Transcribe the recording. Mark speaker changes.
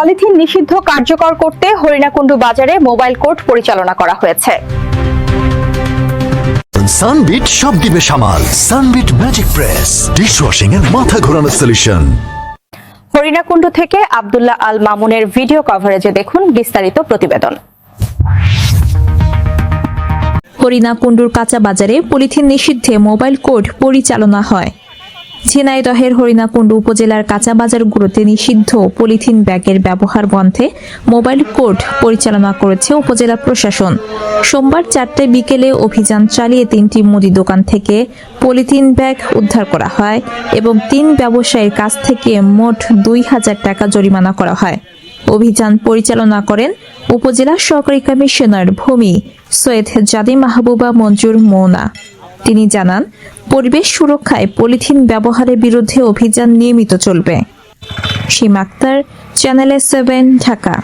Speaker 1: Polythene নিষিদ্ধ কার্যকর করতে হরিণাকুণ্ডু বাজারে মোবাইল কোর্ট পরিচালনা করা হয়েছে।
Speaker 2: সানবিট সব দিবে সামাল। সানবিট ম্যাজিক প্রেস ডিশওয়াশিং এর মাথা ঘোরানো সলিউশন।
Speaker 1: হরিণাকুণ্ডু থেকে আব্দুল্লাহ আল মামুনের ভিডিও কভারেজে দেখুন বিস্তারিত প্রতিবেদন।
Speaker 3: হরিণাকুণ্ডুর কাঁচা বাজারে পলিথিন নিষিদ্ধে মোবাইল কোর্ট পরিচালনা হয়। ঝিনাইদহের হরিণাকুণ্ডু উপজেলার কাঁচা বাজারগুলোতে নিষিদ্ধ পলিথিন ব্যাগের ব্যবহার বন্ধে মোবাইল কোর্ট পরিচালনা করেছে উপজেলা প্রশাসন। সোমবার 4টায় বিকেলে অভিযান চালিয়ে 3টি মুদি দোকান থেকে পলিথিন ব্যাগ উদ্ধার করা হয় এবং 3 ব্যবসায়ীর কাছ থেকে মোট 2000 টাকা জরিমানা করা হয়। অভিযান পরিচালনা করেন উপজেলা সহকারী কমিশনার ভূমি সৈয়দ জাদি মাহবুবা মঞ্জুর মৌনা। তিনি জানান, পরিবেশ সুরক্ষায় পলিথিন ব্যবহারের বিরুদ্ধে অভিযান নিয়মিত চলবে। সীমা আক্তার, চ্যানেল 7, ঢাকা।